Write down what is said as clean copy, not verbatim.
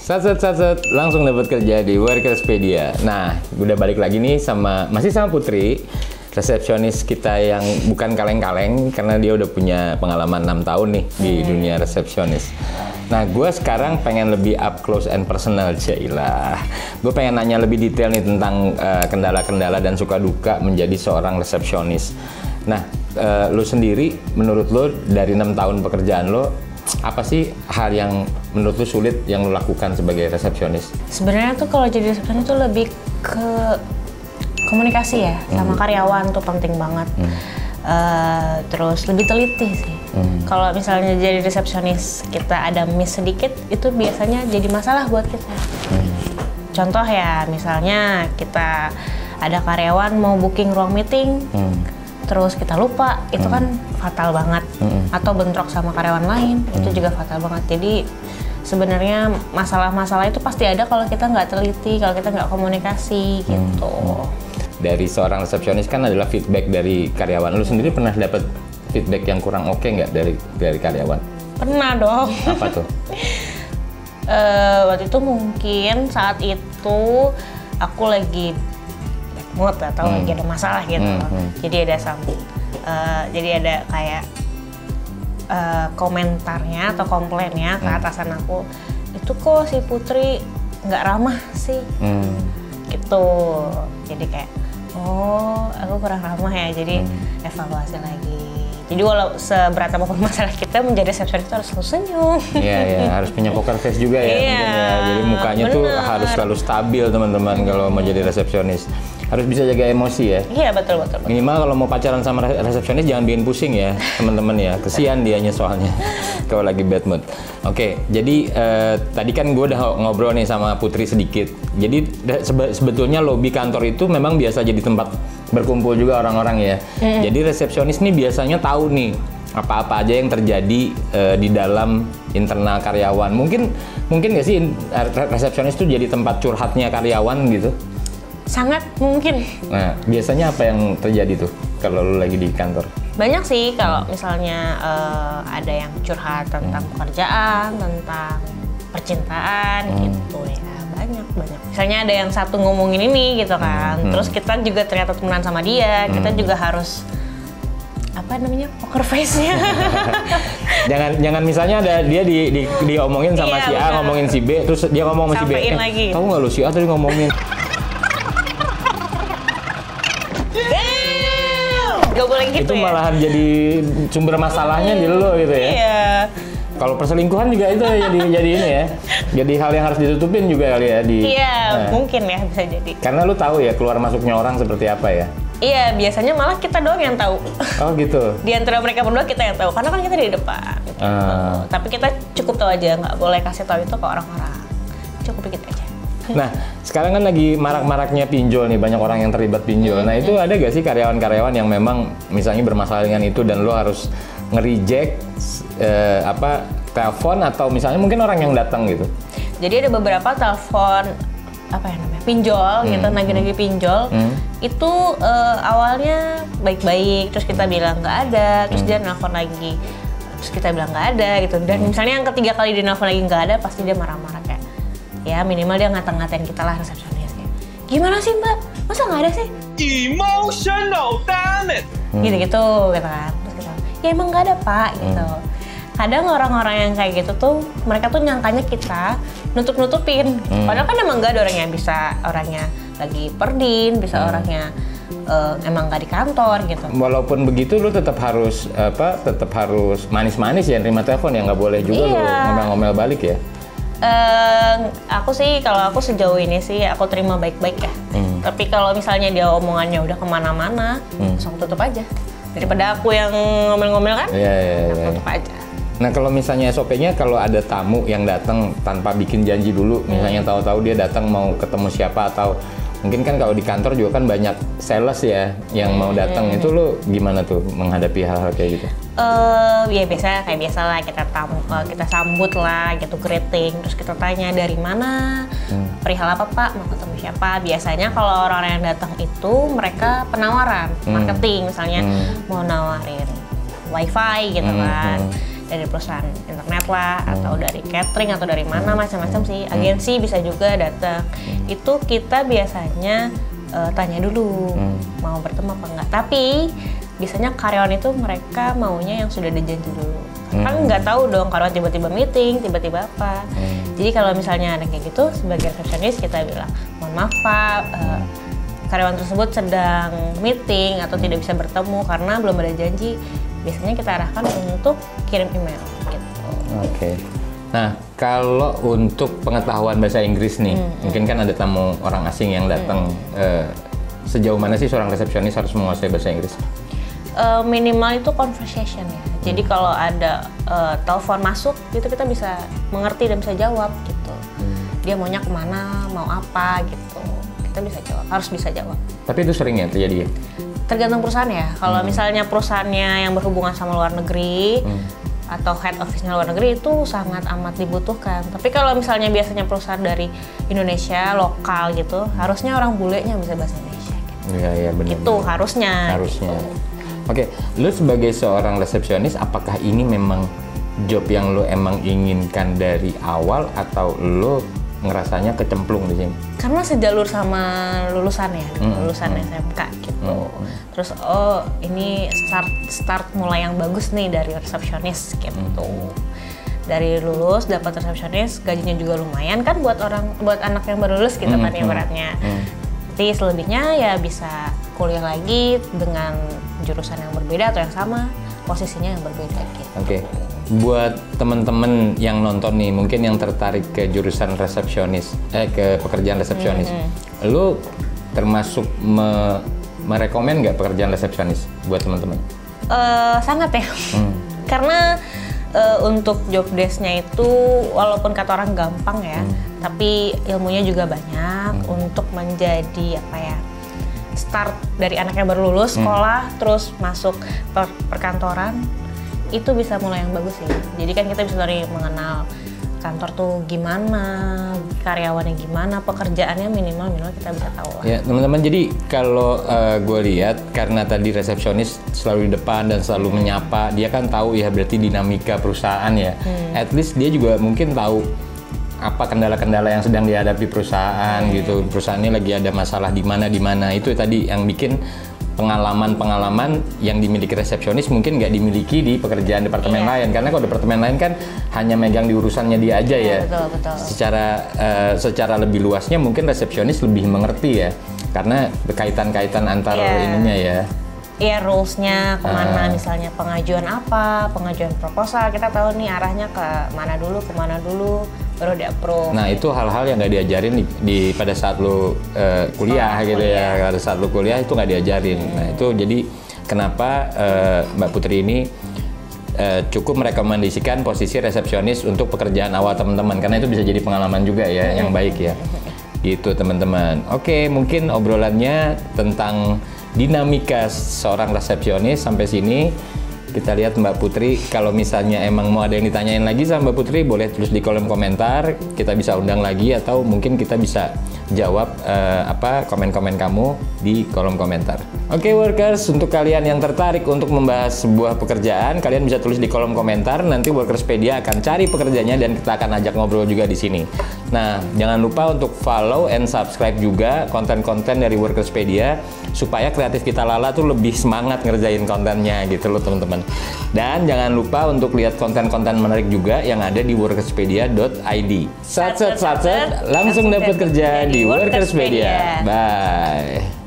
Sat, langsung dapat kerja di Workerspedia. Nah, udah balik lagi nih masih sama Putri, resepsionis kita yang bukan kaleng-kaleng karena dia udah punya pengalaman 6 tahun nih di dunia resepsionis. Nah, gue sekarang pengen lebih up close and personal, Cailah. Gue pengen nanya lebih detail nih tentang kendala-kendala dan suka duka menjadi seorang resepsionis. Nah, lo sendiri, menurut lo dari 6 tahun pekerjaan lo, apa sih hal yang menurut lu sulit yang lu lakukan sebagai resepsionis? Sebenarnya tuh kalau jadi resepsionis tuh lebih ke komunikasi ya, sama karyawan tuh penting banget. Terus lebih teliti sih. Kalau misalnya jadi resepsionis kita ada miss sedikit, itu biasanya jadi masalah buat kita. Contoh ya, misalnya kita ada karyawan mau booking ruang meeting, terus kita lupa, itu kan fatal banget. Atau bentrok sama karyawan lain, itu juga fatal banget. Jadi sebenarnya masalah-masalah itu pasti ada kalau kita nggak teliti, kalau kita nggak komunikasi gitu. Dari seorang resepsionis kan adalah feedback dari karyawan. Lu sendiri pernah dapat feedback yang kurang oke nggak dari karyawan? Pernah dong. Apa tuh? Waktu itu mungkin saat itu aku lagi mood atau lagi ada masalah gitu. Jadi ada kayak komentarnya atau komplainnya ke atasan aku, itu kok si Putri nggak ramah sih, gitu. Jadi kayak, oh aku kurang ramah ya, jadi evaluasi lagi. Jadi walau seberat apapun masalah kita, menjadi resepsionis itu harus selalu senyum. Iya, harus punya poker face juga ya, mungkin ya. Jadi mukanya tuh harus selalu stabil teman-teman kalau mau jadi resepsionis. Harus bisa jaga emosi ya. Iya, betul. Minimal kalau mau pacaran sama resepsionis jangan bikin pusing ya, teman-teman ya. Kesian dianya soalnya kalau lagi bad mood. Oke, jadi tadi kan gue udah ngobrol nih sama Putri sedikit. Jadi sebetulnya lobi kantor itu memang biasa jadi tempat berkumpul juga orang-orang ya. Jadi resepsionis nih biasanya tahu nih apa-apa aja yang terjadi di dalam internal karyawan. Mungkin nggak sih resepsionis itu jadi tempat curhatnya karyawan gitu? Sangat mungkin. Nah, biasanya apa yang terjadi tuh kalau lu lagi di kantor? Banyak sih, kalau misalnya ada yang curhat tentang pekerjaan, tentang percintaan gitu ya, banyak. Misalnya ada yang satu ngomongin ini gitu kan, terus kita juga ternyata temenan sama dia, kita juga harus poker face-nya. jangan misalnya ada dia diomongin sama si A, ngomongin si B, terus dia ngomong sama si B. Tahu nggak lu si A tadi ngomongin? Gak boleh gitu itu ya? malahan jadi sumber masalahnya di lo gitu ya? Iya. Kalau perselingkuhan juga itu jadi ini ya, jadi hal yang harus ditutupin juga kali ya Iya, mungkin ya, bisa jadi. Karena lu tahu ya keluar masuknya orang seperti apa ya? Iya, biasanya malah kita doang yang tahu. Oh gitu? Di antara mereka berdua kita yang tahu, karena kan kita di depan. Gitu. Tapi kita cukup tahu aja, nggak boleh kasih tahu itu ke orang-orang. Cukup dikit aja. Nah, sekarang kan lagi marak-maraknya pinjol nih, banyak orang yang terlibat pinjol. Nah, itu ada gak sih karyawan-karyawan yang memang misalnya bermasalah dengan itu dan lo harus nge-reject telepon atau misalnya mungkin orang yang datang gitu? Jadi ada beberapa telepon pinjol gitu, nagih-nagih pinjol. Itu awalnya baik-baik, terus kita bilang nggak ada, terus dia nelfon lagi, terus kita bilang nggak ada gitu. Dan misalnya yang ketiga kali dia nelfon lagi nggak ada, pasti dia marah-marah kayak, ya minimal dia ngata-ngatain kita lah resepsionis kayak, gimana sih mbak, masa nggak ada sih? Emotional, damn it! Gitu-gitu kan. Terus kita, ya emang nggak ada pak gitu. Kadang orang-orang yang kayak gitu tuh, mereka tuh nyangkanya kita nutup-nutupin. Padahal kan emang nggak ada orangnya, bisa orangnya lagi perdin, bisa orangnya emang nggak di kantor gitu. Walaupun begitu lu tetap harus manis-manis ya nerima telepon ya, nggak boleh juga lu ngomel-ngomel balik ya. Kalau aku sejauh ini sih aku terima baik-baik ya. Tapi kalau misalnya dia omongannya udah kemana-mana, langsung tutup aja. Daripada aku yang ngomel-ngomel kan, tutup aja. Nah kalau misalnya SOP-nya kalau ada tamu yang datang tanpa bikin janji dulu, misalnya tahu-tahu dia datang mau ketemu siapa, atau mungkin kan kalau di kantor juga kan banyak sales ya yang mau datang, itu lo gimana tuh menghadapi hal-hal kayak gitu? Ya kayak biasa lah, kita sambut lah gitu, greeting, terus kita tanya dari mana, perihal apa pak, mau ketemu siapa. Biasanya kalau orang-orang yang datang itu mereka penawaran marketing, misalnya mau nawarin wifi gitu kan. dari perusahaan internet lah, atau dari catering atau dari mana macam-macam sih. Agensi bisa juga datang. Itu kita biasanya tanya dulu mau bertemu apa enggak. Tapi biasanya karyawan itu mereka maunya yang sudah dijanji dulu. Kan nggak tahu dong karyawan tiba-tiba meeting, tiba-tiba apa. Jadi kalau misalnya ada kayak gitu, sebagai resepsionis kita bilang, mohon maaf Pak, karyawan tersebut sedang meeting atau tidak bisa bertemu karena belum ada janji. Biasanya kita arahkan untuk kirim email gitu. Oke. Nah, kalau untuk pengetahuan bahasa Inggris nih, mungkin kan ada tamu orang asing yang datang. Sejauh mana sih seorang resepsionis harus menguasai bahasa Inggris? Minimal itu conversation ya. Jadi kalau ada telepon masuk, itu kita bisa mengerti dan bisa jawab gitu. Dia maunya kemana, mau apa gitu. Kita bisa jawab, harus bisa jawab. Tapi itu sering ya terjadi ya? Tergantung perusahaan ya. Kalau misalnya perusahaannya yang berhubungan sama luar negeri, atau head office-nya luar negeri, itu sangat amat dibutuhkan. Tapi kalau misalnya biasanya perusahaan dari Indonesia lokal gitu, harusnya orang bulenya bisa bahasa Indonesia gitu. Iya benar. Itu harusnya. Harusnya. Gitu. Oke, lu sebagai seorang resepsionis, apakah ini memang job yang lu emang inginkan dari awal atau lu ngerasanya kecemplung di sini? Karena sejalur sama lulusan ya, lulusan SMK gitu. Terus ini start mulai yang bagus nih dari resepsionis gitu. Dari lulus dapat resepsionis, gajinya juga lumayan kan buat anak yang baru lulus gitu kan ibaratnya. Jadi selebihnya ya bisa kuliah lagi dengan jurusan yang berbeda atau yang sama, posisinya yang berbeda gitu. Oke. Buat teman-teman yang nonton nih, mungkin yang tertarik ke jurusan resepsionis, ke pekerjaan resepsionis, lu termasuk merekomen nggak pekerjaan resepsionis buat teman-teman? Sangat ya, karena untuk job desk-nya itu walaupun kata orang gampang ya, tapi ilmunya juga banyak untuk menjadi apa ya, start dari anak yang baru lulus sekolah terus masuk perkantoran. Itu bisa mulai yang bagus sih. Jadi kan kita bisa dari mengenal kantor tuh gimana, karyawannya gimana, pekerjaannya minimal kita bisa tahu lah. Ya teman-teman, jadi kalau gue lihat karena tadi resepsionis selalu di depan dan selalu menyapa, dia kan tahu ya berarti dinamika perusahaan ya. At least dia juga mungkin tahu apa kendala-kendala yang sedang dihadapi perusahaan gitu. Perusahaan ini lagi ada masalah di mana. Itu tadi yang bikin pengalaman yang dimiliki resepsionis mungkin nggak dimiliki di pekerjaan departemen lain, karena kalau departemen lain kan hanya megang di urusannya dia aja ya. Betul. Secara lebih luasnya mungkin resepsionis lebih mengerti ya, karena berkaitan-kaitan antar ininya ya. Iya, rules-nya kemana, misalnya pengajuan proposal, kita tahu nih arahnya ke mana dulu, baru di-approve. Nah, itu hal-hal yang nggak diajarin pada saat lu kuliah gitu ya. Pada saat lu kuliah itu nggak diajarin. Nah, itu jadi kenapa Mbak Putri ini cukup merekomendasikan posisi resepsionis untuk pekerjaan awal teman-teman, karena itu bisa jadi pengalaman juga ya, yang baik ya. Gitu teman-teman. Oke, mungkin obrolannya tentang dinamika seorang resepsionis sampai sini. Kita lihat Mbak Putri, kalau misalnya emang mau ada yang ditanyain lagi sama Mbak Putri, boleh tulis di kolom komentar, kita bisa undang lagi atau mungkin kita bisa jawab komen-komen kamu di kolom komentar. Oke workers, untuk kalian yang tertarik untuk membahas sebuah pekerjaan, kalian bisa tulis di kolom komentar, nanti Workerspedia akan cari pekerjanya dan kita akan ajak ngobrol juga di sini. Nah, jangan lupa untuk follow and subscribe juga konten-konten dari Workerspedia supaya kreatif kita Lala tuh lebih semangat ngerjain kontennya gitu loh teman-teman. Dan jangan lupa untuk lihat konten-konten menarik juga yang ada di workerspedia.id. Sat, langsung dapat kerja di Workerspedia. Bye.